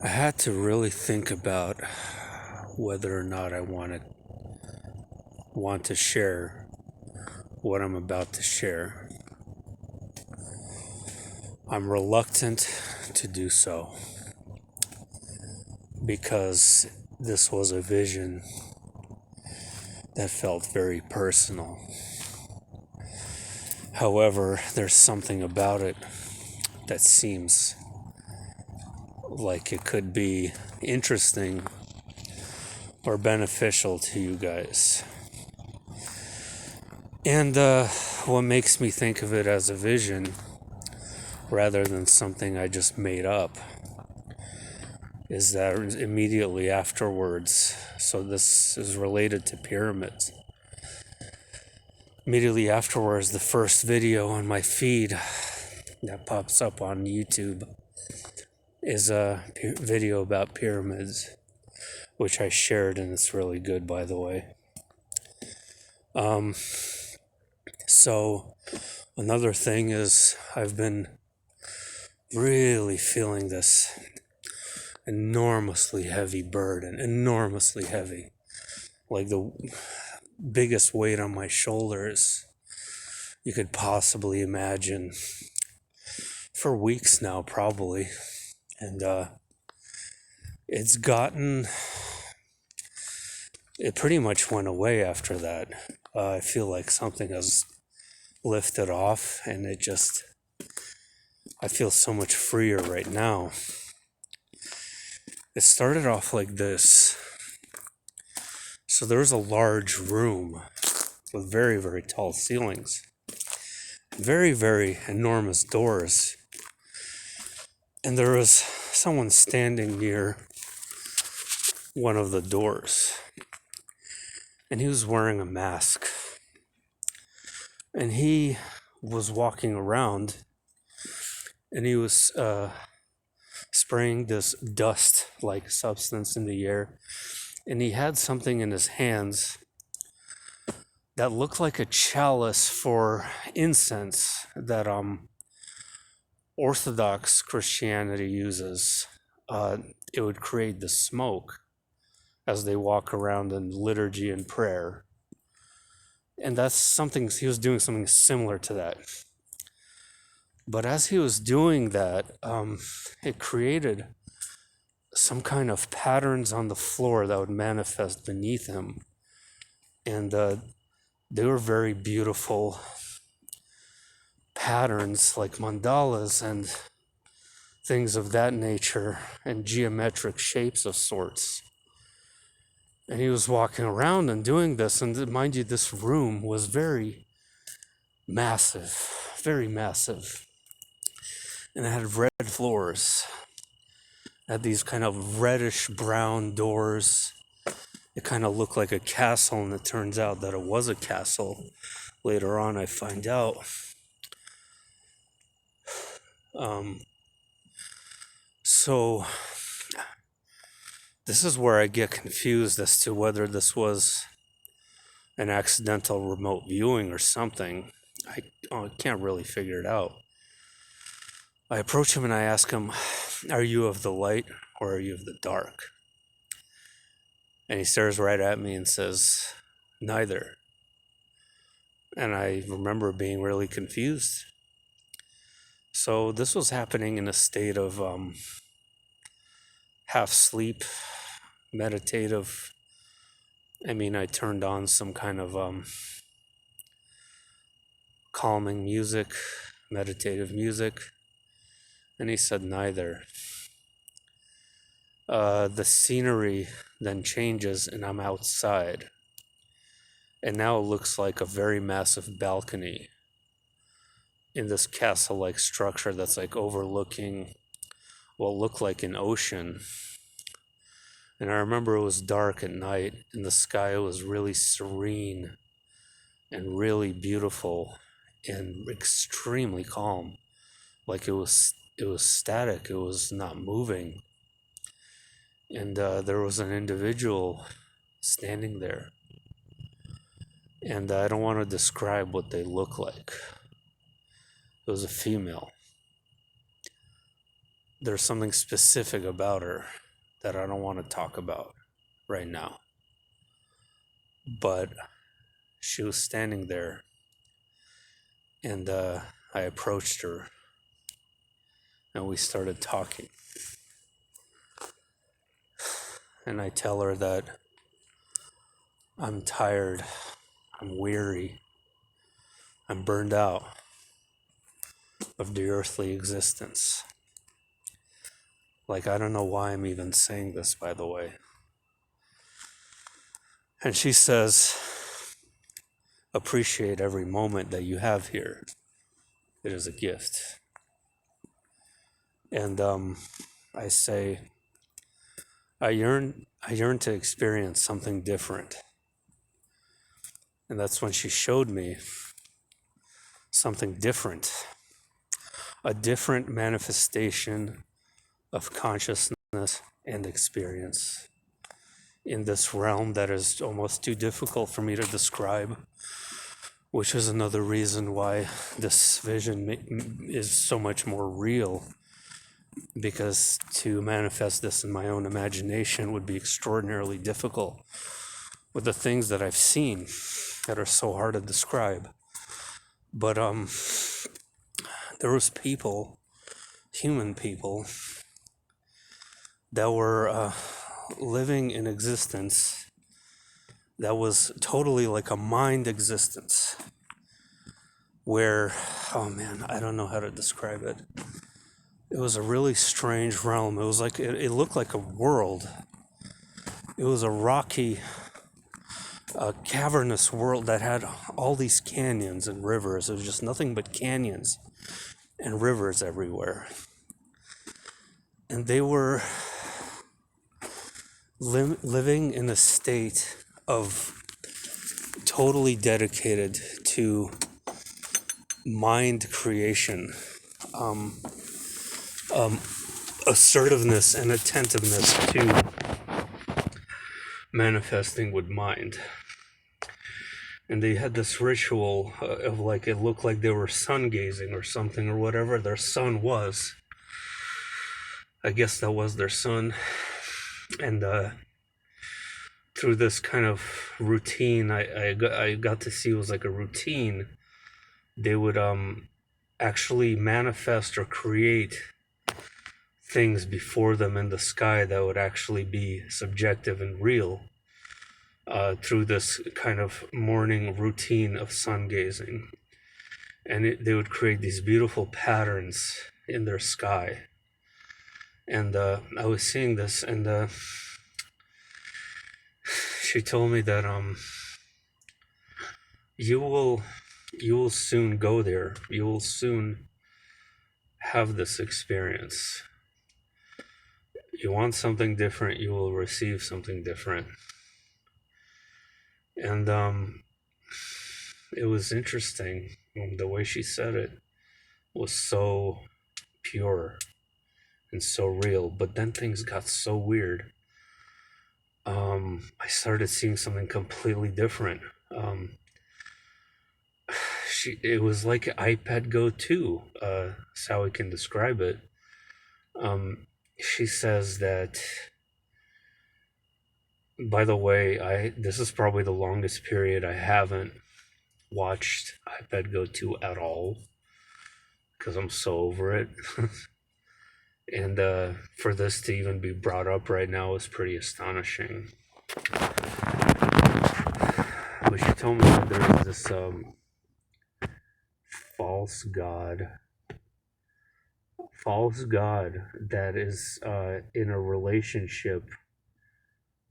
I had to really think about whether or not I want to share what I'm about to share. I'm reluctant to do so because this was a vision that felt very personal. However, there's something about it that seems like it could be interesting or beneficial to you guys. And what makes me think of it as a vision rather than something I just made up is that immediately afterwards, so this is related to pyramids. Immediately afterwards, the first video on my feed that pops up on YouTube is a video about pyramids, which I shared, and it's really good, by the way. So another thing is I've been really feeling this enormously heavy burden, enormously heavy. Like the biggest weight on my shoulders you could possibly imagine for weeks now, probably. And it pretty much went away after that. I feel like something has lifted off, and I feel so much freer right now. It started off like this. So there was a large room with very, very tall ceilings, very, very enormous doors. And there was someone standing near one of the doors. And he was wearing a mask. And he was walking around, and he was spraying this dust-like substance in the air. And he had something in his hands that looked like a chalice for incense that Orthodox Christianity uses. It would create the smoke as they walk around in liturgy and prayer. And he was doing something similar to that. But as he was doing that, it created some kind of patterns on the floor that would manifest beneath him. And they were very beautiful patterns, like mandalas and things of that nature, and geometric shapes of sorts. And he was walking around and doing this, and mind you, this room was very massive, very massive. And it had red floors. It had these kind of reddish brown doors. It kind of looked like a castle, and it turns out that it was a castle. Later on, I find out. So this is where I get confused as to whether this was an accidental remote viewing or something. I can't really figure it out. I approach him and I ask him, "Are you of the light or are you of the dark?" And he stares right at me and says, "Neither." And I remember being really confused. So this was happening in a state of half sleep, meditative. I turned on some kind of calming music, meditative music. And he said neither. The scenery then changes and I'm outside. And now it looks like a very massive balcony in this castle-like structure that's like overlooking what looked like an ocean. And I remember it was dark at night and the sky was really serene and really beautiful and extremely calm. Like it was static, it was not moving. And there was an individual standing there. And I don't want to describe what they look like. It was a female. there's something specific about her that I don't want to talk about right now. But she was standing there, and I approached her, and we started talking. And I tell her that I'm tired, I'm weary, I'm burned out of the earthly existence. Like, I don't know why I'm even saying this, by the way. And she says, appreciate every moment that you have here. It is a gift. And I say, I yearn to experience something different. And that's when she showed me something different, a different manifestation of consciousness and experience in this realm that is almost too difficult for me to describe, which is another reason why this vision is so much more real, because to manifest this in my own imagination would be extraordinarily difficult with the things that I've seen that are so hard to describe. But there was people, human people, that were living in existence that was totally like a mind existence, where, oh man, I don't know how to describe it. It was a really strange realm. It was like, it looked like a world. It was a rocky, cavernous world that had all these canyons and rivers. It was just nothing but canyons and rivers everywhere. And they were living in a state of totally dedicated to mind creation, assertiveness and attentiveness to manifesting with mind. And they had this ritual of, like, it looked like they were sun gazing or something, or whatever their sun was. I guess that was their sun. And through this kind of routine, I got to see, it was like a routine. They would actually manifest or create things before them in the sky that would actually be subjective and real, through this kind of morning routine of sun gazing. And they would create these beautiful patterns in their sky. And I was seeing this, and she told me that you will soon go there. You will soon have this experience. You want something different, you will receive something different. And it was interesting. The way she said it was so pure and so real, but then things got so weird. I started seeing something completely different. It was like iPad Go 2, that's how I can describe it. She says that, by the way, this is probably the longest period I haven't watched iPad Go 2 at all, because I'm so over it. And for this to even be brought up right now is pretty astonishing. But she told me that there is this false god that is in a relationship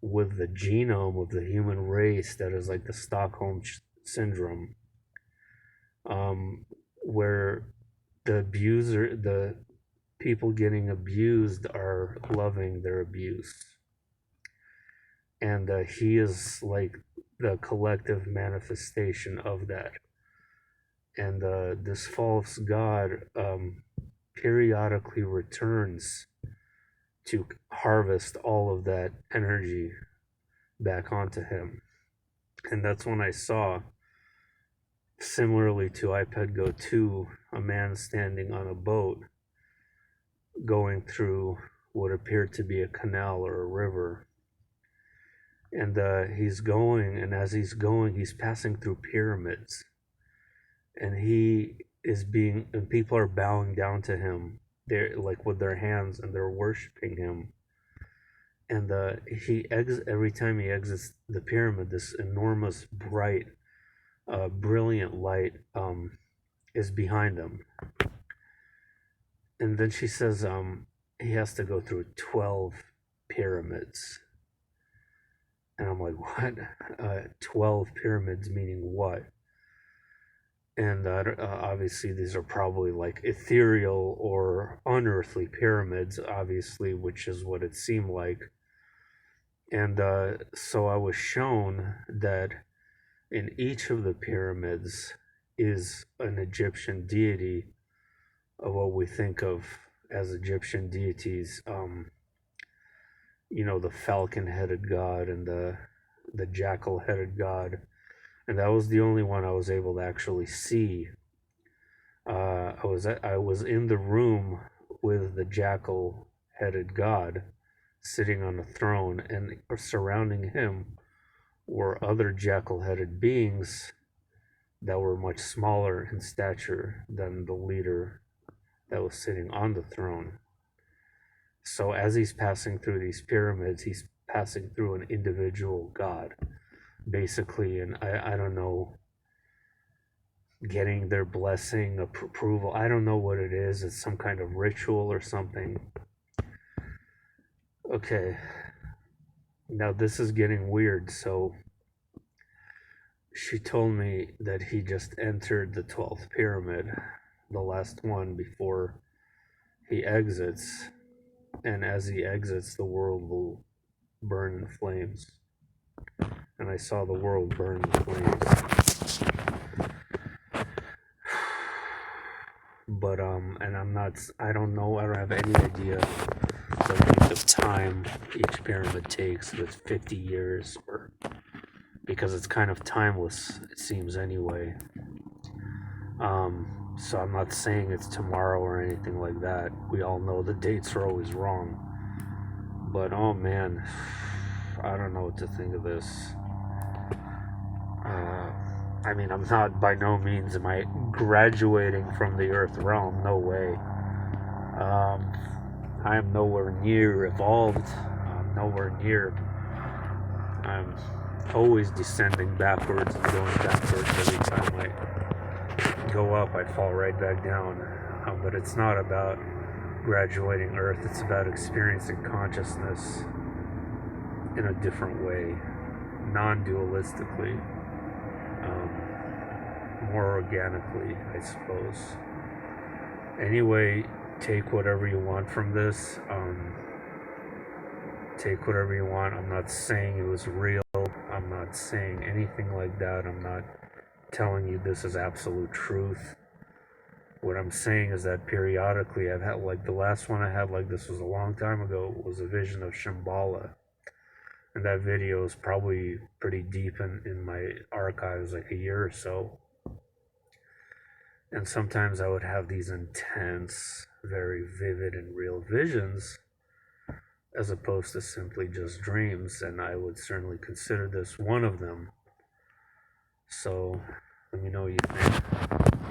with the genome of the human race, that is like the Stockholm syndrome, where the people getting abused are loving their abuse. And he is like the collective manifestation of that. And this false god periodically returns to harvest all of that energy back onto him. And that's when I saw, similarly to iPad Go 2, a man standing on a boat going through what appeared to be a canal or a river. And he's going, and as he's going, he's passing through pyramids. And and people are bowing down to him. They're like with their hands, and they're worshiping him. And every time he exits the pyramid, this enormous, bright, brilliant light is behind him. And then she says he has to go through 12 pyramids. And I'm like, what? 12 pyramids meaning what? And obviously, these are probably like ethereal or unearthly pyramids, obviously, which is what it seemed like. And so I was shown that in each of the pyramids is an Egyptian deity of what we think of as Egyptian deities. The falcon-headed god and the jackal-headed god, and that was the only one I was able to actually see. I was in the room with the jackal-headed god sitting on a throne, and surrounding him were other jackal-headed beings that were much smaller in stature than the leader that was sitting on the throne. So as he's passing through these pyramids, he's passing through an individual god, basically, and I don't know, getting their blessing, approval. I don't know what it is. It's some kind of ritual or something. Okay, now this is getting weird. So she told me that he just entered the 12th pyramid, the last one before he exits, and as he exits, the world will burn in flames. And I saw the world burn in flames. But and I don't know, I don't have any idea the length of time each pyramid takes, if it's 50 years, or because it's kind of timeless, it seems, anyway. So I'm not saying it's tomorrow or anything like that. We all know the dates are always wrong. But oh man, I don't know what to think of this. I mean, I'm not, by no means am I graduating from the Earth realm. No way. I am nowhere near evolved. I'm nowhere near. I'm always descending backwards and going backwards. Every time I go up, I fall right back down. But it's not about graduating Earth. It's about experiencing consciousness in a different way, non-dualistically, more organically, I suppose. Anyway, take whatever you want from this. Take whatever you want. I'm not saying it was real. I'm not saying anything like that. I'm not telling you this is absolute truth. What I'm saying is that periodically I've had, like, the last one I had like this was a long time ago, was a vision of Shambhala. And that video is probably pretty deep in my archives, like a year or so. And sometimes I would have these intense, very vivid and real visions, as opposed to simply just dreams, and I would certainly consider this one of them. So let me know what you think.